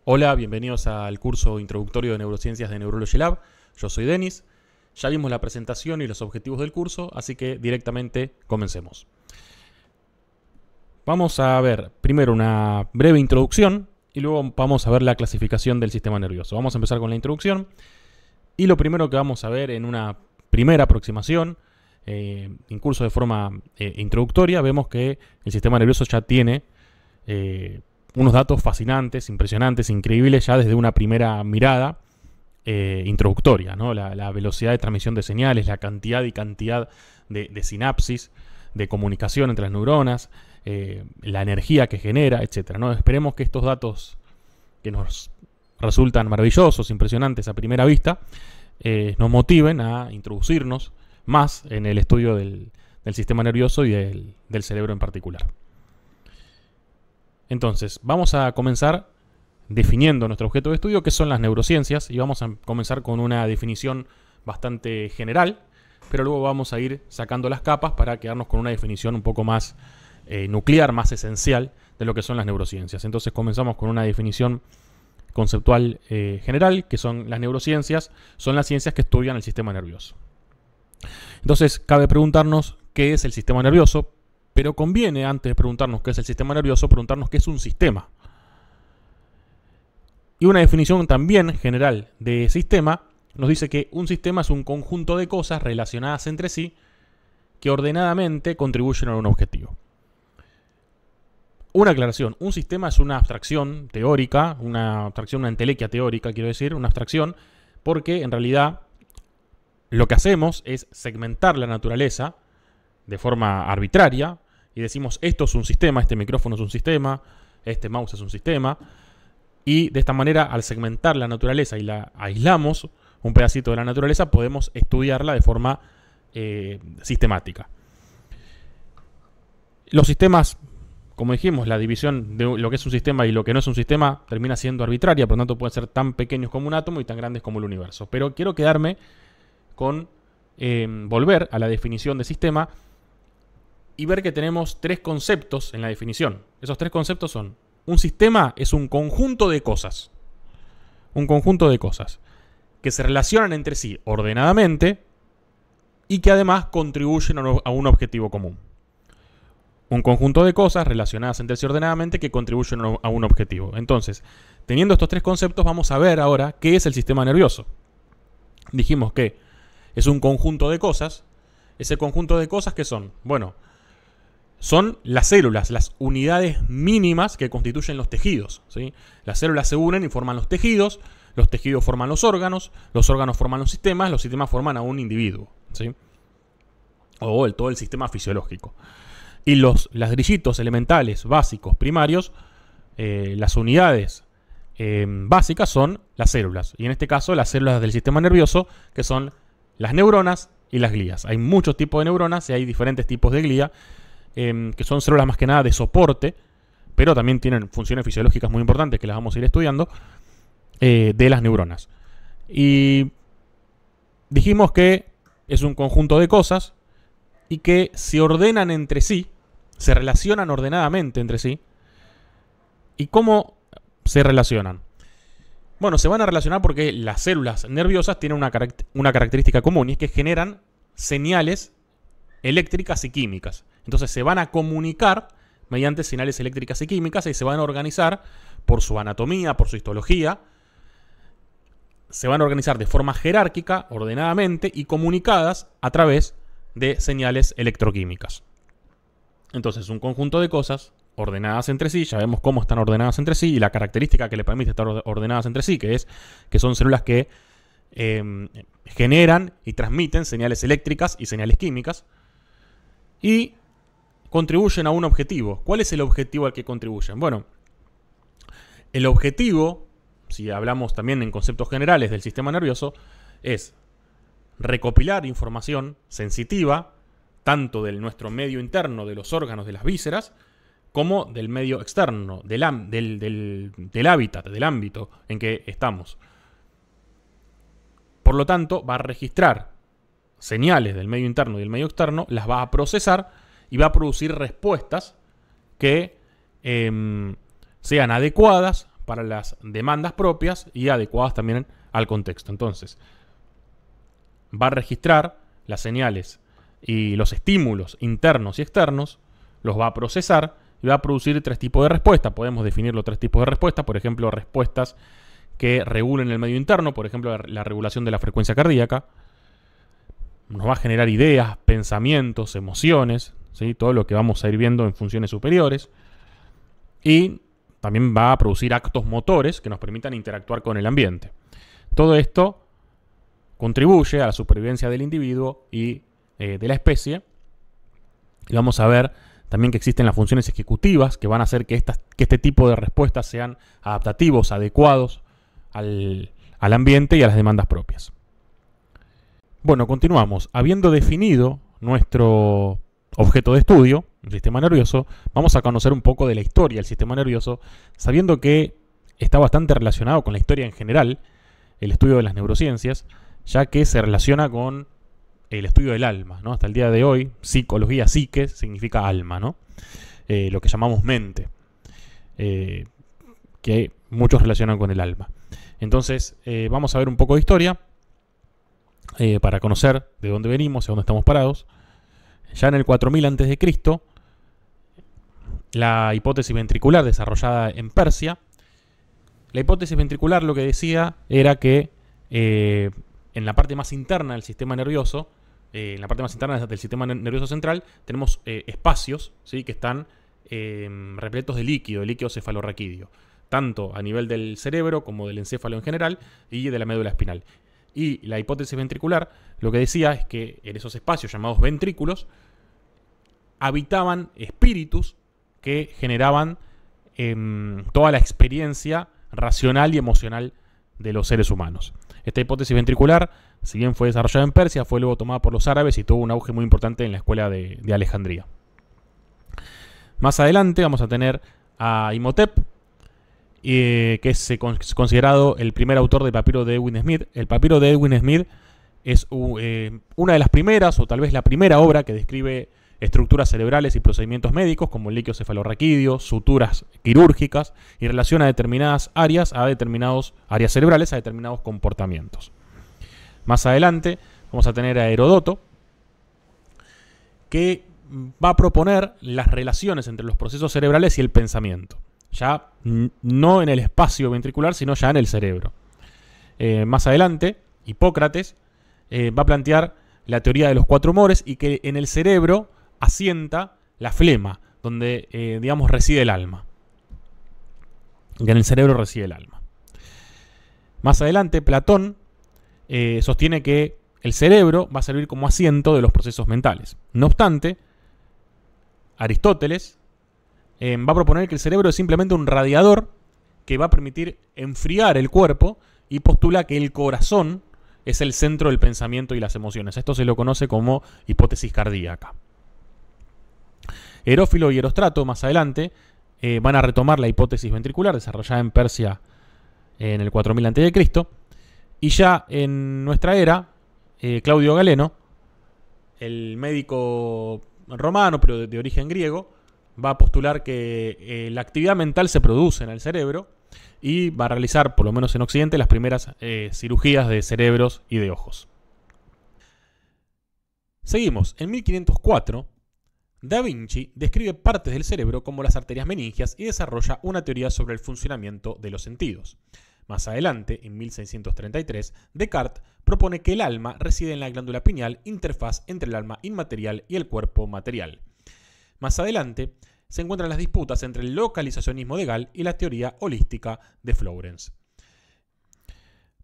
Hola, bienvenidos al curso introductorio de neurociencias de Neurology Lab. Yo soy Denis. Ya vimos la presentación y los objetivos del curso, así que directamente comencemos. Vamos a ver primero una breve introducción y luego vamos a ver la clasificación del sistema nervioso. Vamos a empezar con la introducción y lo primero que vamos a ver en una primera aproximación, incluso de forma introductoria, vemos que el sistema nervioso ya tiene unos datos fascinantes, impresionantes, increíbles ya desde una primera mirada introductoria, ¿no? La velocidad de transmisión de señales, la cantidad de sinapsis, de comunicación entre las neuronas, la energía que genera, etc., ¿no? Esperemos que estos datos que nos resultan maravillosos, impresionantes a primera vista, nos motiven a introducirnos más en el estudio del sistema nervioso y del cerebro en particular. Entonces, vamos a comenzar definiendo nuestro objeto de estudio, que son las neurociencias, y vamos a comenzar con una definición bastante general, pero luego vamos a ir sacando las capas para quedarnos con una definición un poco más nuclear, más esencial de lo que son las neurociencias. Entonces comenzamos con una definición conceptual general, que son las neurociencias, son las ciencias que estudian el sistema nervioso. Entonces cabe preguntarnos qué es el sistema nervioso, pero conviene, antes de preguntarnos qué es el sistema nervioso, preguntarnos qué es un sistema. Y una definición también general de sistema nos dice que un sistema es un conjunto de cosas relacionadas entre sí que ordenadamente contribuyen a un objetivo. Una aclaración: un sistema es una abstracción teórica, una entelequia teórica, quiero decir, una abstracción, porque en realidad lo que hacemos es segmentar la naturaleza de forma arbitraria y decimos esto es un sistema, este micrófono es un sistema, este mouse es un sistema, y de esta manera, al segmentar la naturaleza y la aislamos un pedacito de la naturaleza, podemos estudiarla de forma sistemática. Los sistemas, como dijimos, la división de lo que es un sistema y lo que no es un sistema termina siendo arbitraria, por lo tanto pueden ser tan pequeños como un átomo y tan grandes como el universo. Pero quiero quedarme con volver a la definición de sistema y ver que tenemos tres conceptos en la definición. Esos tres conceptos son: un sistema es un conjunto de cosas. Un conjunto de cosas que se relacionan entre sí ordenadamente y que además contribuyen a un objetivo común. Un conjunto de cosas relacionadas entre sí ordenadamente que contribuyen a un objetivo. Entonces, teniendo estos tres conceptos, vamos a ver ahora qué es el sistema nervioso. Dijimos que es un conjunto de cosas. Ese conjunto de cosas, ¿qué son? Bueno, son las células, las unidades mínimas que constituyen los tejidos, ¿sí? Las células se unen y forman los tejidos forman los órganos forman los sistemas forman a un individuo, ¿sí? O todo el sistema fisiológico. Y los ladrillitos elementales, básicos, primarios, las unidades básicas son las células. Y en este caso las células del sistema nervioso, que son las neuronas y las glías. Hay muchos tipos de neuronas y hay diferentes tipos de glía, que son células más que nada de soporte, pero también tienen funciones fisiológicas muy importantes que las vamos a ir estudiando, de las neuronas. Y dijimos que es un conjunto de cosas y que se ordenan entre sí, se relacionan ordenadamente entre sí. ¿Y cómo se relacionan? Bueno, se van a relacionar porque las células nerviosas tienen una característica común, y es que generan señales eléctricas y químicas. Entonces se van a comunicar mediante señales eléctricas y químicas y se van a organizar por su anatomía, por su histología. Se van a organizar de forma jerárquica, ordenadamente y comunicadas a través de señales electroquímicas. Entonces, un conjunto de cosas ordenadas entre sí, ya vemos cómo están ordenadas entre sí y la característica que le permite estar ordenadas entre sí, que son células que generan y transmiten señales eléctricas y señales químicas y contribuyen a un objetivo. ¿Cuál es el objetivo al que contribuyen? Bueno, el objetivo, si hablamos también en conceptos generales del sistema nervioso, es recopilar información sensitiva, tanto de nuestro medio interno, de los órganos, de las vísceras, como del medio externo, del hábitat, del ámbito en que estamos. Por lo tanto, va a registrar señales del medio interno y del medio externo, las va a procesar y va a producir respuestas que sean adecuadas para las demandas propias y adecuadas también al contexto. Entonces, va a registrar las señales y los estímulos internos y externos, los va a procesar y va a producir 3 tipos de respuestas. Podemos definirlo 3 tipos de respuestas. Por ejemplo, respuestas que regulen el medio interno, por ejemplo, la regulación de la frecuencia cardíaca. Nos va a generar ideas, pensamientos, emociones, ¿sí? Todo lo que vamos a ir viendo en funciones superiores. Y también va a producir actos motores que nos permitan interactuar con el ambiente. Todo esto contribuye a la supervivencia del individuo y de la especie. Y vamos a ver también que existen las funciones ejecutivas que van a hacer que este tipo de respuestas sean adaptativos, adecuados al ambiente y a las demandas propias. Bueno, continuamos. Habiendo definido nuestro objeto de estudio, el sistema nervioso, vamos a conocer un poco de la historia del sistema nervioso, sabiendo que está bastante relacionado con la historia en general, el estudio de las neurociencias, ya que se relaciona con el estudio del alma, ¿no? Hasta el día de hoy, psicología, psique, significa alma, ¿no? Lo que llamamos mente, que muchos relacionan con el alma. Entonces, vamos a ver un poco de historia para conocer de dónde venimos y a dónde estamos parados. Ya en el 4000 a.C., la hipótesis ventricular desarrollada en Persia. La hipótesis ventricular lo que decía era que en la parte más interna del sistema nervioso, en la parte más interna del sistema nervioso central, tenemos espacios, ¿sí?, que están repletos de líquido cefalorraquídeo, tanto a nivel del cerebro como del encéfalo en general y de la médula espinal. Y la hipótesis ventricular lo que decía es que en esos espacios llamados ventrículos habitaban espíritus que generaban toda la experiencia racional y emocional de los seres humanos. Esta hipótesis ventricular, si bien fue desarrollada en Persia, fue luego tomada por los árabes y tuvo un auge muy importante en la escuela de Alejandría. Más adelante vamos a tener a Imhotep, que es considerado el primer autor del papiro de Edwin Smith. El papiro de Edwin Smith es una de las primeras, o tal vez la primera obra que describe estructuras cerebrales y procedimientos médicos como el líquido cefalorraquídeo, suturas quirúrgicas, y relaciona determinadas áreas cerebrales a determinados comportamientos. Más adelante vamos a tener a Heródoto, que va a proponer las relaciones entre los procesos cerebrales y el pensamiento. Ya no en el espacio ventricular, sino ya en el cerebro. Más adelante, Hipócrates va a plantear la teoría de los 4 humores y que en el cerebro asienta la flema, donde, digamos, reside el alma. Que en el cerebro reside el alma. Más adelante, Platón sostiene que el cerebro va a servir como asiento de los procesos mentales. No obstante, Aristóteles va a proponer que el cerebro es simplemente un radiador que va a permitir enfriar el cuerpo y postula que el corazón es el centro del pensamiento y las emociones. Esto se lo conoce como hipótesis cardíaca. Herófilo y Erostrato, más adelante, van a retomar la hipótesis ventricular desarrollada en Persia en el 4000 a.C. Y ya en nuestra era, Claudio Galeno, el médico romano, pero de origen griego, va a postular que la actividad mental se produce en el cerebro y va a realizar, por lo menos en Occidente, las primeras cirugías de cerebros y de ojos. Seguimos. En 1504, Da Vinci describe partes del cerebro como las arterias meningias y desarrolla una teoría sobre el funcionamiento de los sentidos. Más adelante, en 1633, Descartes propone que el alma reside en la glándula pineal, interfaz entre el alma inmaterial y el cuerpo material. Más adelante, se encuentran las disputas entre el localizacionismo de Gall y la teoría holística de Florence.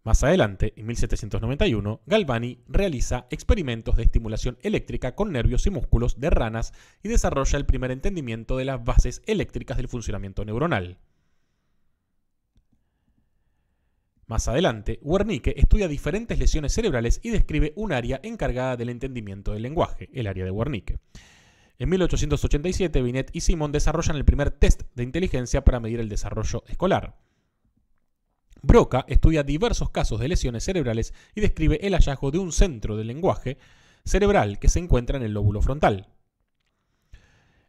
Más adelante, en 1791, Galvani realiza experimentos de estimulación eléctrica con nervios y músculos de ranas y desarrolla el primer entendimiento de las bases eléctricas del funcionamiento neuronal. Más adelante, Wernicke estudia diferentes lesiones cerebrales y describe un área encargada del entendimiento del lenguaje, el área de Wernicke. En 1887, Binet y Simon desarrollan el primer test de inteligencia para medir el desarrollo escolar. Broca estudia diversos casos de lesiones cerebrales y describe el hallazgo de un centro del lenguaje cerebral que se encuentra en el lóbulo frontal.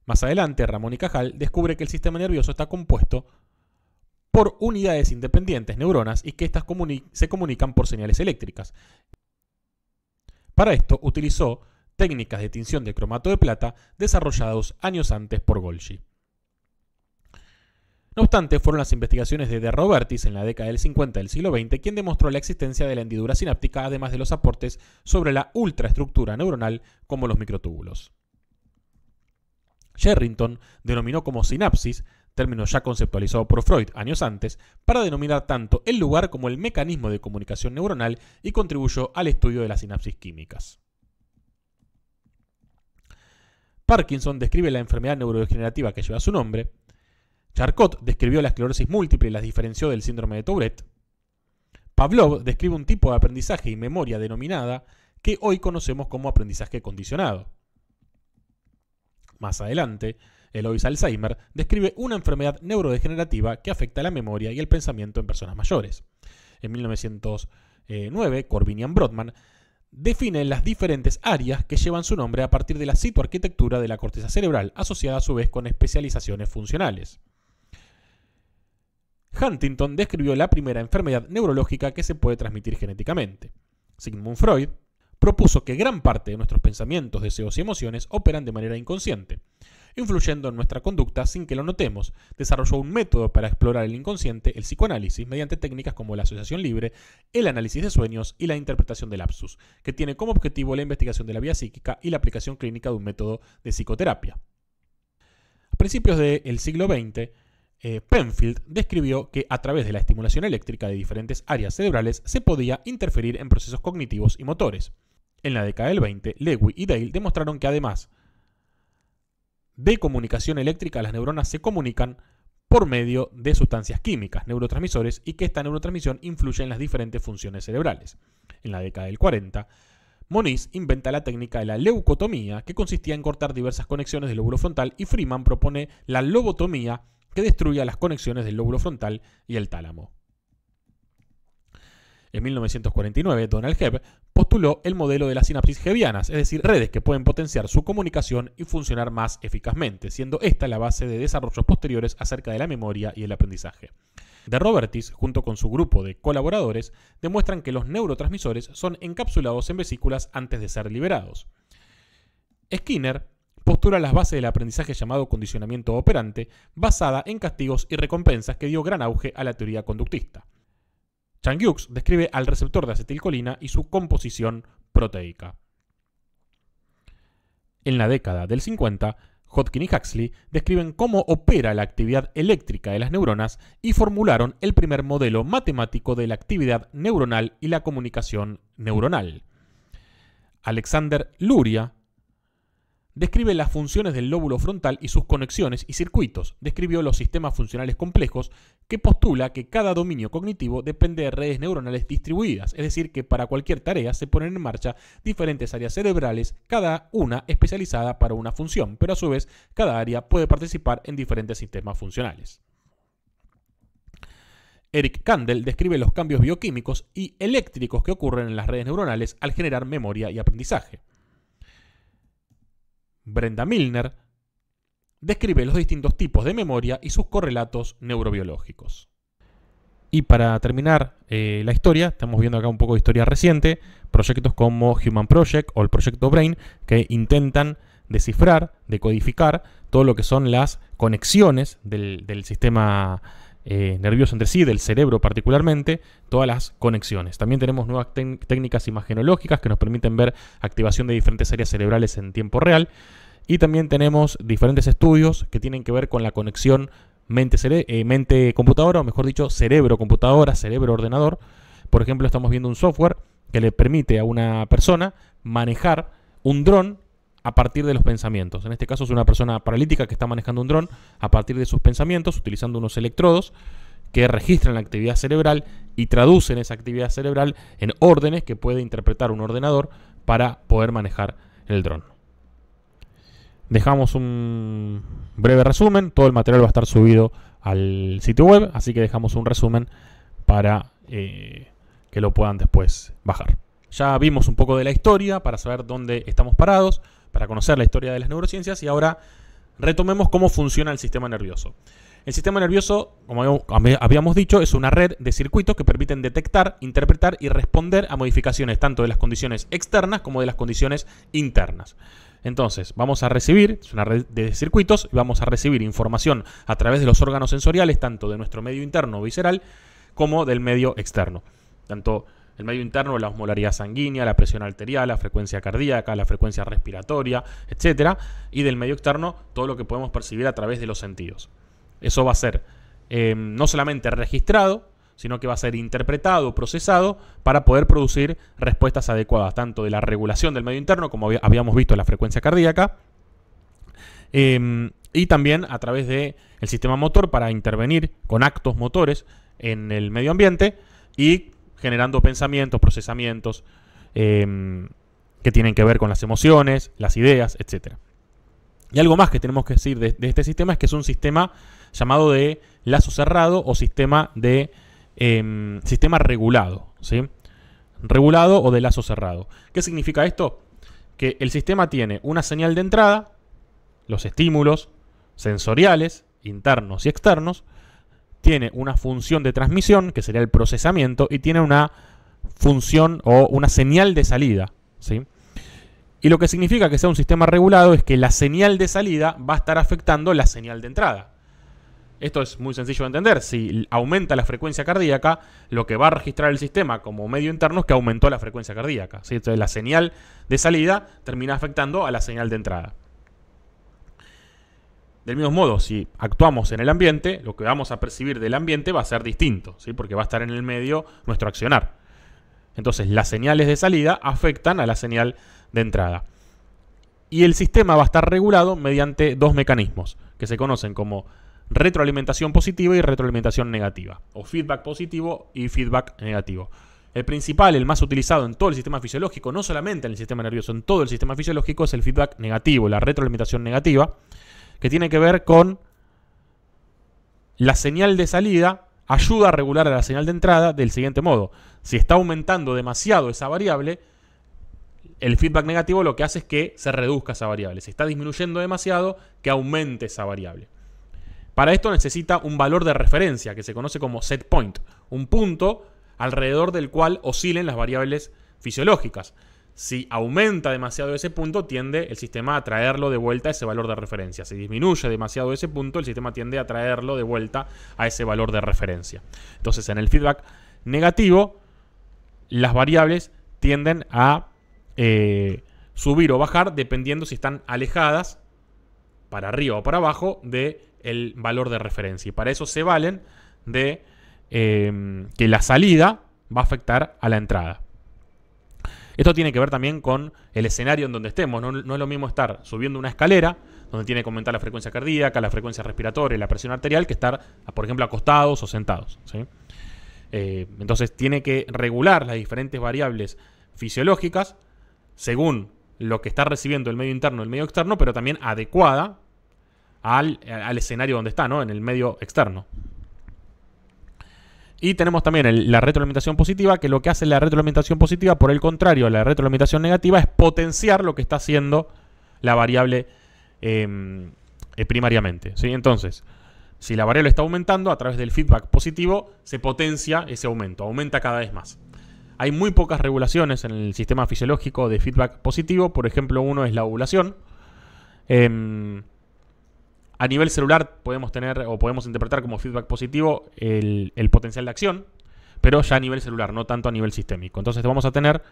Más adelante, Ramón y Cajal descubre que el sistema nervioso está compuesto por unidades independientes, neuronas, y que éstas se comunican por señales eléctricas. Para esto utilizó técnicas de tinción de cromato de plata desarrollados años antes por Golgi. No obstante, fueron las investigaciones de De Robertis en la década del 50 del siglo XX quien demostró la existencia de la hendidura sináptica, además de los aportes sobre la ultraestructura neuronal como los microtúbulos. Sherrington denominó como sinapsis, término ya conceptualizado por Freud años antes, para denominar tanto el lugar como el mecanismo de comunicación neuronal y contribuyó al estudio de las sinapsis químicas. Parkinson describe la enfermedad neurodegenerativa que lleva su nombre. Charcot describió la esclerosis múltiple y las diferenció del síndrome de Tourette. Pavlov describe un tipo de aprendizaje y memoria denominada que hoy conocemos como aprendizaje condicionado. Más adelante, Elois Alzheimer describe una enfermedad neurodegenerativa que afecta la memoria y el pensamiento en personas mayores. En 1909, Corbinian Brodmann define las diferentes áreas que llevan su nombre a partir de la citoarquitectura de la corteza cerebral, asociada a su vez con especializaciones funcionales. Huntington describió la primera enfermedad neurológica que se puede transmitir genéticamente. Sigmund Freud propuso que gran parte de nuestros pensamientos, deseos y emociones operan de manera inconsciente, influyendo en nuestra conducta sin que lo notemos. Desarrolló un método para explorar el inconsciente, el psicoanálisis, mediante técnicas como la asociación libre, el análisis de sueños y la interpretación de lapsus, que tiene como objetivo la investigación de la vía psíquica y la aplicación clínica de un método de psicoterapia. A principios del siglo XX, Penfield describió que a través de la estimulación eléctrica de diferentes áreas cerebrales se podía interferir en procesos cognitivos y motores. En la década del 20, Lewy y Dale demostraron que además de comunicación eléctrica, las neuronas se comunican por medio de sustancias químicas, neurotransmisores, y que esta neurotransmisión influye en las diferentes funciones cerebrales. En la década del 40, Moniz inventa la técnica de la leucotomía, que consistía en cortar diversas conexiones del lóbulo frontal, y Freeman propone la lobotomía, que destruye las conexiones del lóbulo frontal y el tálamo. En 1949, Donald Hebb postuló el modelo de las sinapsis hebbianas, es decir, redes que pueden potenciar su comunicación y funcionar más eficazmente, siendo esta la base de desarrollos posteriores acerca de la memoria y el aprendizaje. De Robertis, junto con su grupo de colaboradores, demuestran que los neurotransmisores son encapsulados en vesículas antes de ser liberados. Skinner postula las bases del aprendizaje llamado condicionamiento operante, basada en castigos y recompensas, que dio gran auge a la teoría conductista. Chang-Hughes describe al receptor de acetilcolina y su composición proteica. En la década del 50, Hodgkin y Huxley describen cómo opera la actividad eléctrica de las neuronas y formularon el primer modelo matemático de la actividad neuronal y la comunicación neuronal. Alexander Luria describe las funciones del lóbulo frontal y sus conexiones y circuitos. Describió los sistemas funcionales complejos, que postula que cada dominio cognitivo depende de redes neuronales distribuidas, es decir, que para cualquier tarea se ponen en marcha diferentes áreas cerebrales, cada una especializada para una función, pero a su vez cada área puede participar en diferentes sistemas funcionales. Eric Kandel describe los cambios bioquímicos y eléctricos que ocurren en las redes neuronales al generar memoria y aprendizaje. Brenda Milner describe los distintos tipos de memoria y sus correlatos neurobiológicos. Y para terminar la historia, estamos viendo acá un poco de historia reciente, proyectos como Human Project o el proyecto Brain, que intentan descifrar, decodificar todo lo que son las conexiones del sistema nervioso entre sí, del cerebro particularmente, todas las conexiones. También tenemos nuevas técnicas imagenológicas que nos permiten ver activación de diferentes áreas cerebrales en tiempo real. Y también tenemos diferentes estudios que tienen que ver con la conexión mente-computadora, o mejor dicho, cerebro-computadora, cerebro-ordenador. Por ejemplo, estamos viendo un software que le permite a una persona manejar un dron a partir de los pensamientos. En este caso es una persona paralítica que está manejando un dron a partir de sus pensamientos, utilizando unos electrodos que registran la actividad cerebral y traducen esa actividad cerebral en órdenes que puede interpretar un ordenador para poder manejar el dron. Dejamos un breve resumen, todo el material va a estar subido al sitio web, así que dejamos un resumen para que lo puedan después bajar. Ya vimos un poco de la historia para saber dónde estamos parados, para conocer la historia de las neurociencias, y ahora retomemos cómo funciona el sistema nervioso. El sistema nervioso, como habíamos dicho, es una red de circuitos que permiten detectar, interpretar y responder a modificaciones tanto de las condiciones externas como de las condiciones internas. Entonces, vamos a recibir, es una red de circuitos, y vamos a recibir información a través de los órganos sensoriales, tanto de nuestro medio interno visceral como del medio externo. Tanto el medio interno, la osmolaridad sanguínea, la presión arterial, la frecuencia cardíaca, la frecuencia respiratoria, etc. Y del medio externo, todo lo que podemos percibir a través de los sentidos. Eso va a ser no solamente registrado, sino que va a ser interpretado, procesado, para poder producir respuestas adecuadas, tanto de la regulación del medio interno, como habíamos visto en la frecuencia cardíaca, y también a través del sistema motor para intervenir con actos motores en el medio ambiente y generando pensamientos, procesamientos que tienen que ver con las emociones, las ideas, etc. Y algo más que tenemos que decir de este sistema es que es un sistema llamado de lazo cerrado o sistema regulado, ¿sí? Regulado o de lazo cerrado. ¿Qué significa esto? Que el sistema tiene una señal de entrada, los estímulos sensoriales, internos y externos, tiene una función de transmisión, que sería el procesamiento, y tiene una función o una señal de salida, ¿sí? Y lo que significa que sea un sistema regulado es que la señal de salida va a estar afectando la señal de entrada. Esto es muy sencillo de entender. Si aumenta la frecuencia cardíaca, lo que va a registrar el sistema como medio interno es que aumentó la frecuencia cardíaca, ¿sí? Entonces la señal de salida termina afectando a la señal de entrada. Del mismo modo, si actuamos en el ambiente, lo que vamos a percibir del ambiente va a ser distinto, ¿sí? Porque va a estar en el medio nuestro accionar. Entonces las señales de salida afectan a la señal de entrada. Y el sistema va a estar regulado mediante dos mecanismos que se conocen como retroalimentación positiva y retroalimentación negativa, o feedback positivo y feedback negativo. El principal, el más utilizado en todo el sistema fisiológico, no solamente en el sistema nervioso, en todo el sistema fisiológico, es el feedback negativo, la retroalimentación negativa, que tiene que ver con la señal de salida ayuda a regular a la señal de entrada del siguiente modo. Si está aumentando demasiado esa variable, el feedback negativo lo que hace es que se reduzca esa variable. Si está disminuyendo demasiado, que aumente esa variable. Para esto necesita un valor de referencia que se conoce como set point, un punto alrededor del cual oscilen las variables fisiológicas. Si aumenta demasiado ese punto, tiende el sistema a traerlo de vuelta a ese valor de referencia. Si disminuye demasiado ese punto, el sistema tiende a traerlo de vuelta a ese valor de referencia. Entonces, en el feedback negativo, las variables tienden a subir o bajar dependiendo si están alejadas para arriba o para abajo del valor de referencia. Y para eso se valen de que la salida va a afectar a la entrada. Esto tiene que ver también con el escenario en donde estemos. No es lo mismo estar subiendo una escalera, donde tiene que aumentar la frecuencia cardíaca, la frecuencia respiratoria y la presión arterial, que estar, por ejemplo, acostados o sentados, ¿sí? Entonces tiene que regular las diferentes variables fisiológicas según lo que está recibiendo el medio interno y el medio externo, pero también adecuada al escenario donde está, ¿no? En el medio externo. Y tenemos también la retroalimentación positiva, que lo que hace la retroalimentación positiva, por el contrario a la retroalimentación negativa, es potenciar lo que está haciendo la variable primariamente, ¿sí? Entonces, si la variable está aumentando, a través del feedback positivo se potencia ese aumento, aumenta cada vez más. Hay muy pocas regulaciones en el sistema fisiológico de feedback positivo. Por ejemplo, uno es la ovulación. A nivel celular podemos tener o podemos interpretar como feedback positivo el potencial de acción, pero ya a nivel celular, no tanto a nivel sistémico. Entonces vamos a tener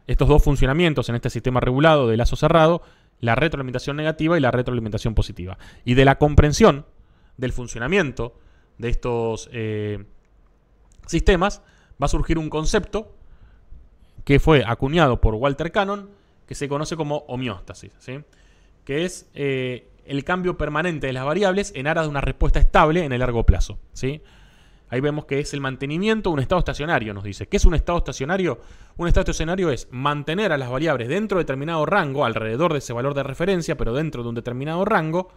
estos dos funcionamientos en este sistema regulado de lazo cerrado, la retroalimentación negativa y la retroalimentación positiva. Y de la comprensión del funcionamiento de estos sistemas va a surgir un concepto que fue acuñado por Walter Cannon, que se conoce como homeostasis, ¿sí? Que es el cambio permanente de las variables en aras de una respuesta estable en el largo plazo, ¿sí? Ahí vemos que es el mantenimiento de un estado estacionario, nos dice. ¿Qué es un estado estacionario? Un estado estacionario es mantener a las variables dentro de determinado rango, alrededor de ese valor de referencia, pero dentro de un determinado rango,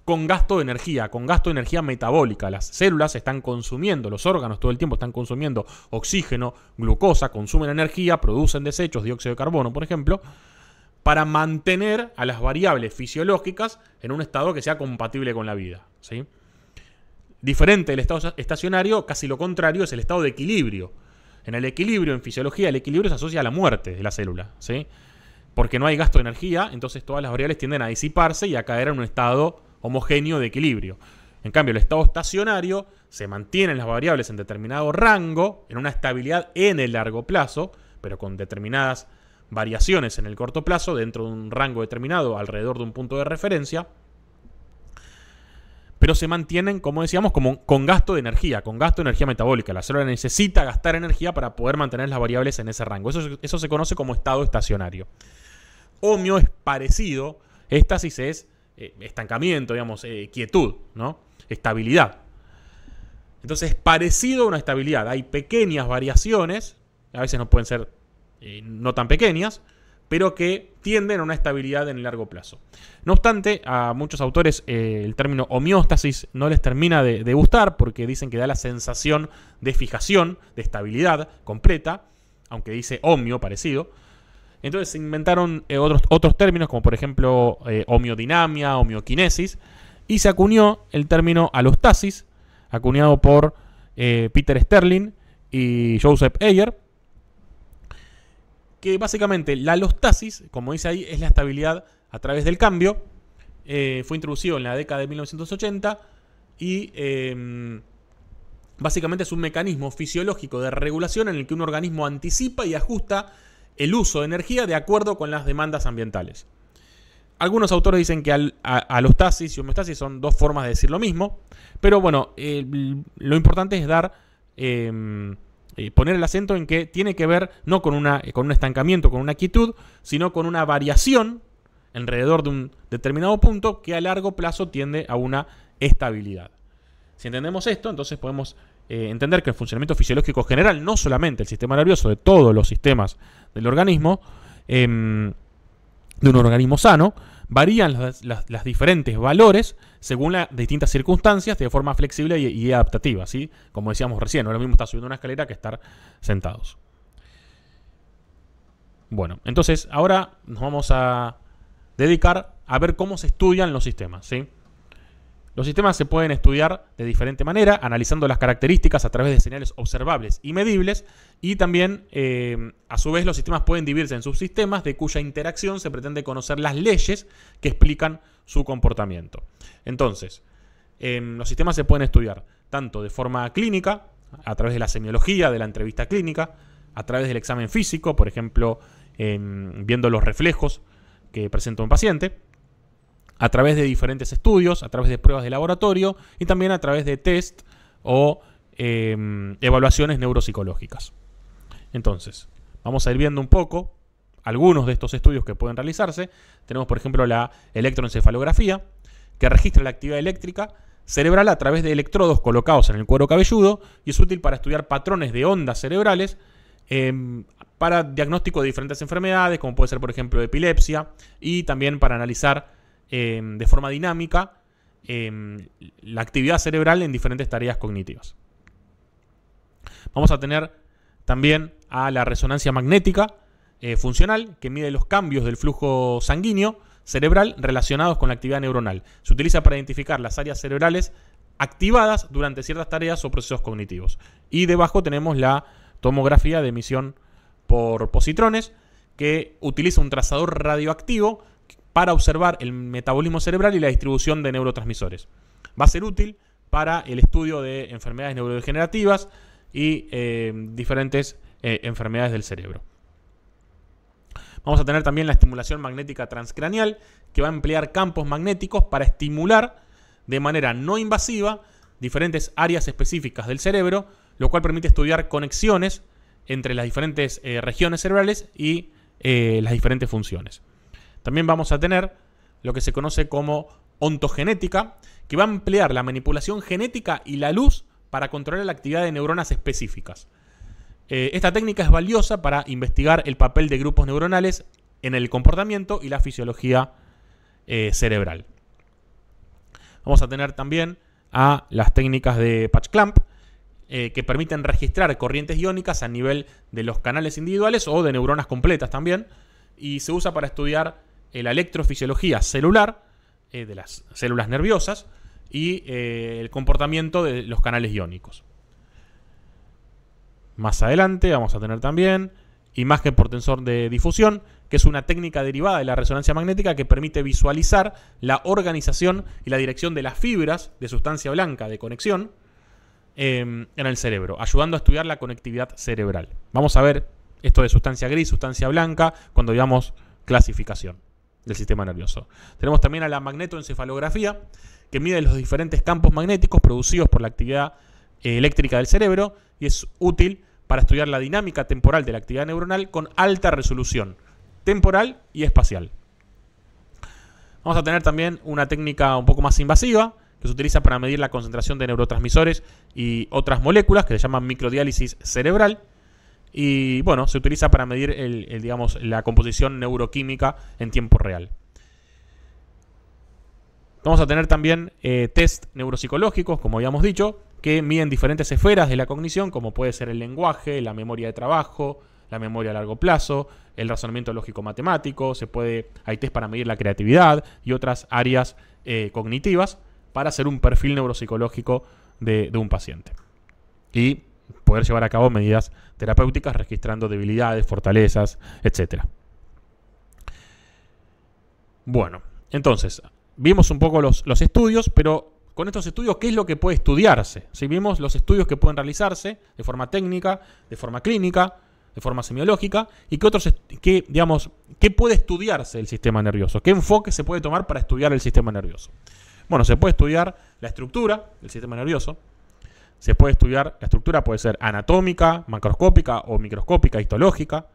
con gasto de energía metabólica. Las células están consumiendo, los órganos todo el tiempo están consumiendo oxígeno, glucosa, consumen energía, producen desechos, dióxido de carbono, por ejemplo, para mantener a las variables fisiológicas en un estado que sea compatible con la vida, ¿sí? Diferente del estado estacionario, casi lo contrario, es el estado de equilibrio. En el equilibrio, en fisiología, el equilibrio se asocia a la muerte de la célula, ¿sí? Porque no hay gasto de energía, entonces todas las variables tienden a disiparse y a caer en un estado homogéneo de equilibrio. En cambio, el estado estacionario se mantienen las variables en determinado rango, en una estabilidad en el largo plazo, pero con determinadas variaciones en el corto plazo, dentro de un rango determinado, alrededor de un punto de referencia, pero se mantienen, como decíamos, como con gasto de energía metabólica. La célula necesita gastar energía para poder mantener las variables en ese rango. Eso se conoce como estado estacionario. Homio es parecido, éstasis es estancamiento, digamos, quietud, ¿no? Estabilidad. Entonces es parecido a una estabilidad. Hay pequeñas variaciones, a veces no pueden ser no tan pequeñas, pero que tienden a una estabilidad en el largo plazo. No obstante, a muchos autores el término homeostasis no les termina de gustar, porque dicen que da la sensación de fijación, de estabilidad completa, aunque dice homio, parecido. Entonces se inventaron otros términos, como por ejemplo homeodinamia, homeoquinesis, y se acuñó el término alostasis, acuñado por Peter Sterling y Joseph Heyer, que básicamente la alostasis, como dice ahí, es la estabilidad a través del cambio. Fue introducido en la década de 1980 y básicamente es un mecanismo fisiológico de regulación en el que un organismo anticipa y ajusta el uso de energía de acuerdo con las demandas ambientales. Algunos autores dicen que alostasis y homeostasis son dos formas de decir lo mismo, pero bueno, lo importante es poner el acento en que tiene que ver no con un estancamiento, con una quietud, sino con una variación alrededor de un determinado punto que a largo plazo tiende a una estabilidad. Si entendemos esto, entonces podemos entender que el funcionamiento fisiológico general, no solamente el sistema nervioso, de todos los sistemas del organismo, de un organismo sano, varían las diferentes valores según las distintas circunstancias de forma flexible y adaptativa, ¿sí? Como decíamos recién, no es lo mismo estar subiendo una escalera que estar sentados. Bueno, entonces ahora nos vamos a dedicar a ver cómo se estudian los sistemas, ¿sí? Los sistemas se pueden estudiar de diferente manera, analizando las características a través de señales observables y medibles, y también, a su vez, los sistemas pueden dividirse en subsistemas de cuya interacción se pretende conocer las leyes que explican su comportamiento. Entonces, los sistemas se pueden estudiar tanto de forma clínica, a través de la semiología, de la entrevista clínica, a través del examen físico, por ejemplo, viendo los reflejos que presenta un paciente, a través de diferentes estudios, a través de pruebas de laboratorio y también a través de test o evaluaciones neuropsicológicas. Entonces, vamos a ir viendo un poco algunos de estos estudios que pueden realizarse. Tenemos, por ejemplo, la electroencefalografía, que registra la actividad eléctrica cerebral a través de electrodos colocados en el cuero cabelludo y es útil para estudiar patrones de ondas cerebrales para diagnóstico de diferentes enfermedades, como puede ser, por ejemplo, epilepsia, y también para analizar de forma dinámica la actividad cerebral en diferentes tareas cognitivas. Vamos a tener también a la resonancia magnética funcional, que mide los cambios del flujo sanguíneo cerebral relacionados con la actividad neuronal. Se utiliza para identificar las áreas cerebrales activadas durante ciertas tareas o procesos cognitivos. Y debajo tenemos la tomografía de emisión por positrones, que utiliza un trazador radioactivo para observar el metabolismo cerebral y la distribución de neurotransmisores. Va a ser útil para el estudio de enfermedades neurodegenerativas y diferentes enfermedades del cerebro. Vamos a tener también la estimulación magnética transcraneal, que va a emplear campos magnéticos para estimular de manera no invasiva diferentes áreas específicas del cerebro, lo cual permite estudiar conexiones entre las diferentes regiones cerebrales y las diferentes funciones. También vamos a tener lo que se conoce como ontogenética, que va a emplear la manipulación genética y la luz para controlar la actividad de neuronas específicas. Esta técnica es valiosa para investigar el papel de grupos neuronales en el comportamiento y la fisiología cerebral. Vamos a tener también a las técnicas de patch clamp, que permiten registrar corrientes iónicas a nivel de los canales individuales o de neuronas completas también, y se usa para estudiar la electrofisiología celular de las células nerviosas, y el comportamiento de los canales iónicos. Más adelante vamos a tener también imagen por tensor de difusión, que es una técnica derivada de la resonancia magnética que permite visualizar la organización y la dirección de las fibras de sustancia blanca de conexión en el cerebro, ayudando a estudiar la conectividad cerebral. Vamos a ver esto de sustancia gris, sustancia blanca, cuando veamos clasificación del sistema nervioso. Tenemos también a la magnetoencefalografía, que mide los diferentes campos magnéticos producidos por la actividad eléctrica del cerebro y es útil para estudiar la dinámica temporal de la actividad neuronal con alta resolución temporal y espacial. Vamos a tener también una técnica un poco más invasiva que se utiliza para medir la concentración de neurotransmisores y otras moléculas, que se llaman microdiálisis cerebral. Y bueno, se utiliza para medir digamos, la composición neuroquímica en tiempo real. Vamos a tener también test neuropsicológicos, como habíamos dicho, que miden diferentes esferas de la cognición, como puede ser el lenguaje, la memoria de trabajo, la memoria a largo plazo, el razonamiento lógico-matemático. Hay test para medir la creatividad y otras áreas cognitivas para hacer un perfil neuropsicológico de un paciente. Y poder llevar a cabo medidas terapéuticas registrando debilidades, fortalezas, etc. Bueno, entonces, vimos un poco los estudios, pero con estos estudios, ¿qué es lo que puede estudiarse? Si vimos los estudios que pueden realizarse de forma técnica, de forma clínica, de forma semiológica, y qué puede estudiarse el sistema nervioso, qué enfoque se puede tomar para estudiar el sistema nervioso. Bueno, se puede estudiar la estructura del sistema nervioso. Se puede estudiar, la estructura puede ser anatómica, macroscópica o microscópica, histológica,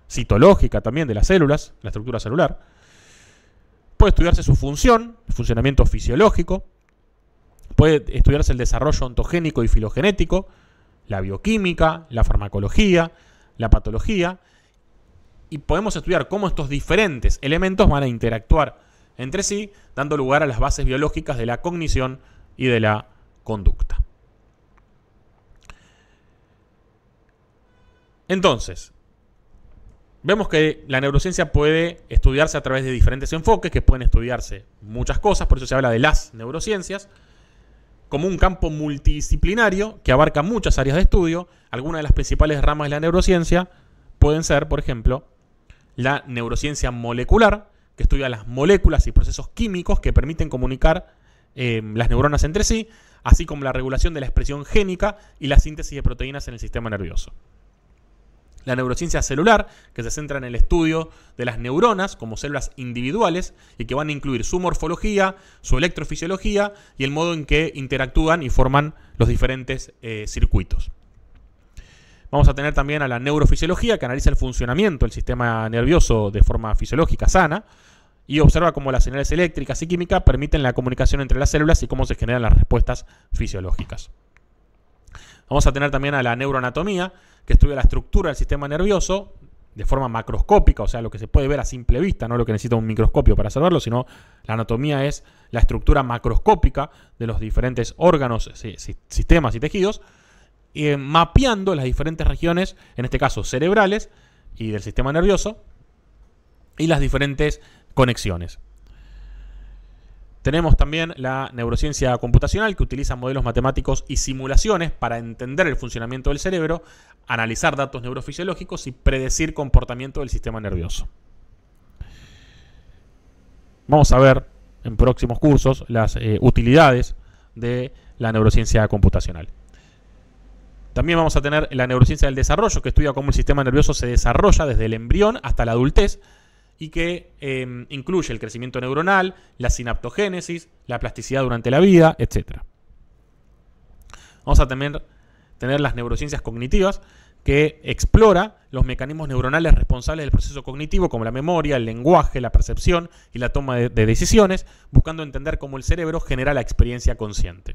citológica también de las células, la estructura celular. Puede estudiarse su función, el funcionamiento fisiológico. Puede estudiarse el desarrollo ontogénico y filogenético, la bioquímica, la farmacología, la patología. Y podemos estudiar cómo estos diferentes elementos van a interactuar entre sí, dando lugar a las bases biológicas de la cognición y de la conducta. Entonces, vemos que la neurociencia puede estudiarse a través de diferentes enfoques, que pueden estudiarse muchas cosas, por eso se habla de las neurociencias, como un campo multidisciplinario que abarca muchas áreas de estudio. Algunas de las principales ramas de la neurociencia pueden ser, por ejemplo, la neurociencia molecular, que estudia las moléculas y procesos químicos que permiten comunicar las neuronas entre sí, así como la regulación de la expresión génica y la síntesis de proteínas en el sistema nervioso. La neurociencia celular, que se centra en el estudio de las neuronas como células individuales y que van a incluir su morfología, su electrofisiología y el modo en que interactúan y forman los diferentes circuitos. Vamos a tener también a la neurofisiología, que analiza el funcionamiento del sistema nervioso de forma fisiológica sana y observa cómo las señales eléctricas y químicas permiten la comunicación entre las células y cómo se generan las respuestas fisiológicas. Vamos a tener también a la neuroanatomía, que estudia la estructura del sistema nervioso de forma macroscópica, o sea, lo que se puede ver a simple vista, no lo que necesita un microscopio para saberlo, sino la anatomía es la estructura macroscópica de los diferentes órganos, sistemas y tejidos, mapeando las diferentes regiones, en este caso cerebrales y del sistema nervioso, y las diferentes conexiones. Tenemos también la neurociencia computacional, que utiliza modelos matemáticos y simulaciones para entender el funcionamiento del cerebro, analizar datos neurofisiológicos y predecir comportamiento del sistema nervioso. Vamos a ver en próximos cursos las utilidades de la neurociencia computacional. También vamos a tener la neurociencia del desarrollo, que estudia cómo el sistema nervioso se desarrolla desde el embrión hasta la adultez, y que incluye el crecimiento neuronal, la sinaptogénesis, la plasticidad durante la vida, etc. Vamos a tener las neurociencias cognitivas, que explora los mecanismos neuronales responsables del proceso cognitivo, como la memoria, el lenguaje, la percepción y la toma de decisiones, buscando entender cómo el cerebro genera la experiencia consciente.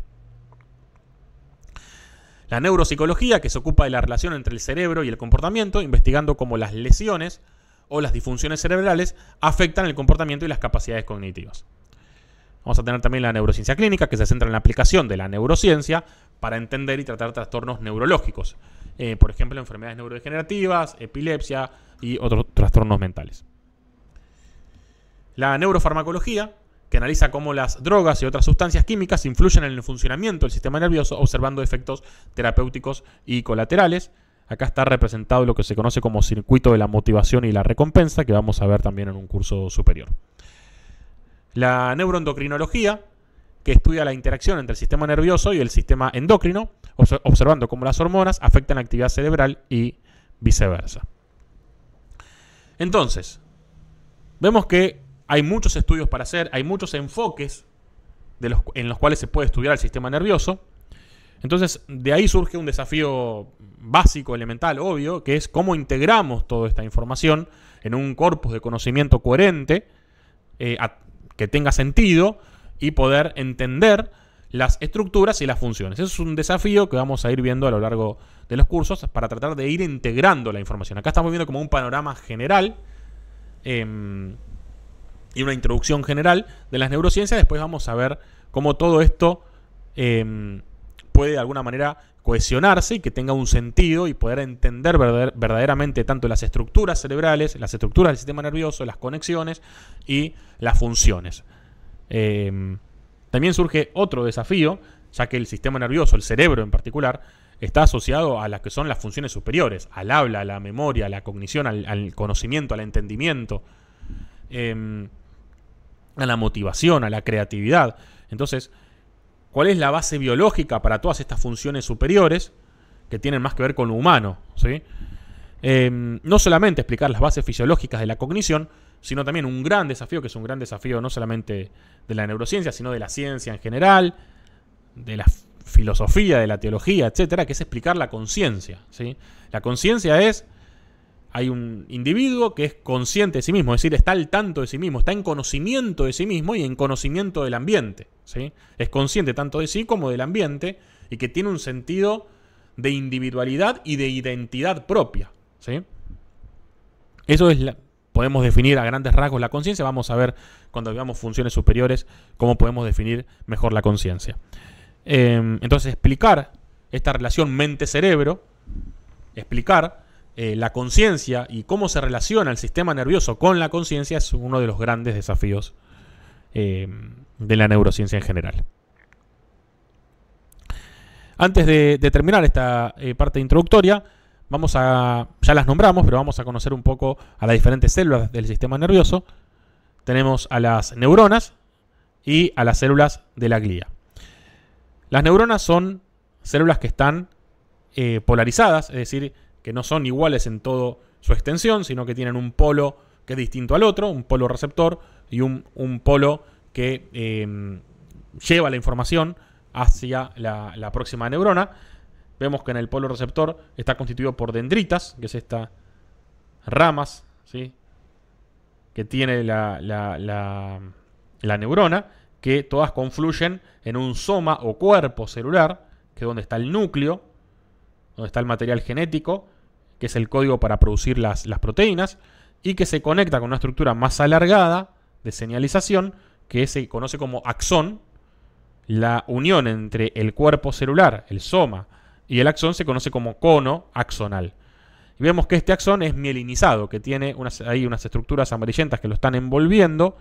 La neuropsicología, que se ocupa de la relación entre el cerebro y el comportamiento, investigando cómo las lesiones o las disfunciones cerebrales afectan el comportamiento y las capacidades cognitivas. Vamos a tener también la neurociencia clínica, que se centra en la aplicación de la neurociencia para entender y tratar trastornos neurológicos, por ejemplo, enfermedades neurodegenerativas, epilepsia y otros trastornos mentales. La neurofarmacología, que analiza cómo las drogas y otras sustancias químicas influyen en el funcionamiento del sistema nervioso, observando efectos terapéuticos y colaterales. Acá está representado lo que se conoce como circuito de la motivación y la recompensa, que vamos a ver también en un curso superior. La neuroendocrinología, que estudia la interacción entre el sistema nervioso y el sistema endocrino, observando cómo las hormonas afectan la actividad cerebral y viceversa. Entonces, vemos que hay muchos estudios para hacer, hay muchos enfoques en los cuales se puede estudiar el sistema nervioso. Entonces, de ahí surge un desafío básico, elemental, obvio, que es cómo integramos toda esta información en un corpus de conocimiento coherente, que tenga sentido y poder entender las estructuras y las funciones. Eso es un desafío que vamos a ir viendo a lo largo de los cursos para tratar de ir integrando la información. Acá estamos viendo como un panorama general y una introducción general de las neurociencias. Después vamos a ver cómo todo esto puede de alguna manera cohesionarse y que tenga un sentido y poder entender verdaderamente tanto las estructuras cerebrales, las estructuras del sistema nervioso, las conexiones y las funciones. También surge otro desafío, ya que el sistema nervioso, el cerebro en particular, está asociado a las que son las funciones superiores, al habla, a la memoria, a la cognición, al conocimiento, al entendimiento, a la motivación, a la creatividad. Entonces, ¿cuál es la base biológica para todas estas funciones superiores que tienen más que ver con lo humano? ¿Sí? No solamente explicar las bases fisiológicas de la cognición, sino también un gran desafío, que es un gran desafío no solamente de la neurociencia, sino de la ciencia en general, de la filosofía, de la teología, etcétera, que es explicar la conciencia, ¿sí? La conciencia es, hay un individuo que es consciente de sí mismo, es decir, está al tanto de sí mismo, está en conocimiento de sí mismo y en conocimiento del ambiente, ¿sí? Es consciente tanto de sí como del ambiente y que tiene un sentido de individualidad y de identidad propia, ¿sí? Eso es podemos definir a grandes rasgos la conciencia. Vamos a ver cuando veamos funciones superiores cómo podemos definir mejor la conciencia. Entonces, explicar esta relación mente-cerebro, explicar la conciencia y cómo se relaciona el sistema nervioso con la conciencia es uno de los grandes desafíos de la neurociencia en general. Antes de terminar esta parte introductoria, ya las nombramos, pero vamos a conocer un poco a las diferentes células del sistema nervioso. Tenemos a las neuronas y a las células de la glía. Las neuronas son células que están polarizadas, es decir, que no son iguales en toda su extensión, sino que tienen un polo que es distinto al otro, un polo receptor y un polo que lleva la información hacia la próxima neurona. Vemos que en el polo receptor está constituido por dendritas, que es estas ramas, ¿sí?, que tiene la neurona, que todas confluyen en un soma o cuerpo celular, que es donde está el núcleo, donde está el material genético, que es el código para producir las proteínas, y que se conecta con una estructura más alargada de señalización, que se conoce como axón. La unión entre el cuerpo celular, el soma, y el axón se conoce como cono axonal. Y vemos que este axón es mielinizado, que tiene ahí unas estructuras amarillentas que lo están envolviendo,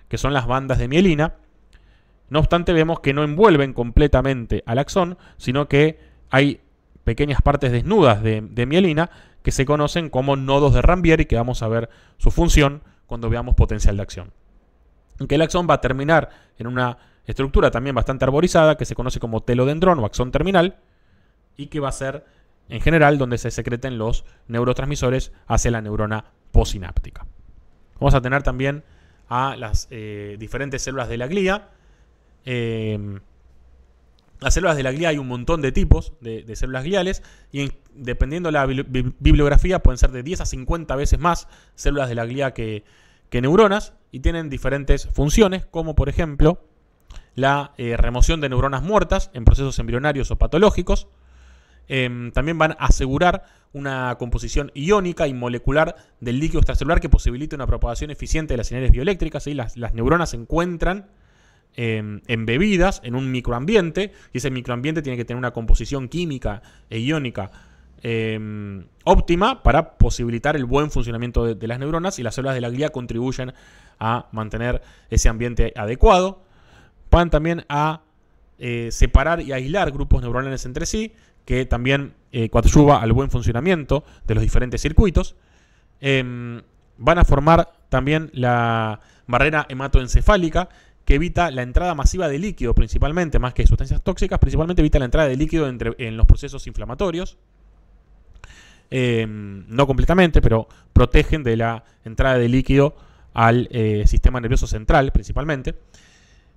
que son las bandas de mielina. No obstante, vemos que no envuelven completamente al axón, sino que hay pequeñas partes desnudas de mielina que se conocen como nodos de Ranvier y que vamos a ver su función cuando veamos potencial de acción. Aunque el axón va a terminar en una estructura también bastante arborizada que se conoce como telodendrón o axón terminal, y que va a ser, en general, donde se secreten los neurotransmisores hacia la neurona postsináptica. Vamos a tener también a las diferentes células de la glía. Las células de la glía hay un montón de tipos de células gliales y dependiendo de la bibliografía pueden ser de 10 a 50 veces más células de la glía que neuronas y tienen diferentes funciones, como por ejemplo la remoción de neuronas muertas en procesos embrionarios o patológicos. También van a asegurar una composición iónica y molecular del líquido extracelular que posibilite una propagación eficiente de las señales bioeléctricas. ¿Sí? Las neuronas se encuentran embebidas en un microambiente y ese microambiente tiene que tener una composición química e iónica óptima para posibilitar el buen funcionamiento de las neuronas, y las células de la glía contribuyen a mantener ese ambiente adecuado. Van también a separar y aislar grupos neuronales entre sí, que también coadyuva al buen funcionamiento de los diferentes circuitos. Van a formar también la barrera hematoencefálica, que evita la entrada masiva de líquido principalmente, más que sustancias tóxicas, principalmente evita la entrada de líquido en los procesos inflamatorios. No completamente, pero protegen de la entrada de líquido al sistema nervioso central principalmente.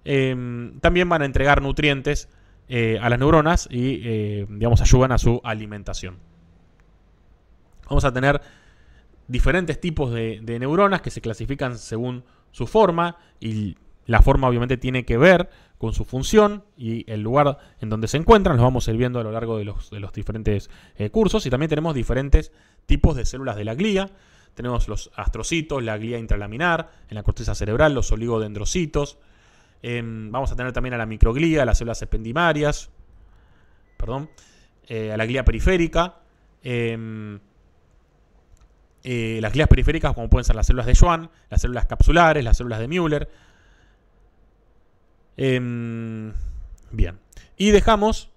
También van a entregar nutrientes a las neuronas y digamos, ayudan a su alimentación. Vamos a tener diferentes tipos de neuronas que se clasifican según su forma, y la forma obviamente tiene que ver con su función y el lugar en donde se encuentran. Los vamos a ir viendo a lo largo de los diferentes cursos. Y también tenemos diferentes tipos de células de la glía. Tenemos los astrocitos, la glía intralaminar, en la corteza cerebral, los oligodendrocitos. Vamos a tener también a la microglía, las células ependimarias, a la glía periférica. Las glías periféricas, como pueden ser las células de Schwann, las células capsulares, las células de Müller. Bien. Y dejamos,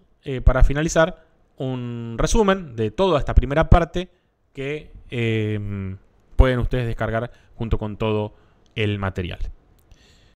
para finalizar, un resumen de toda esta primera parte que pueden ustedes descargar junto con todo el material.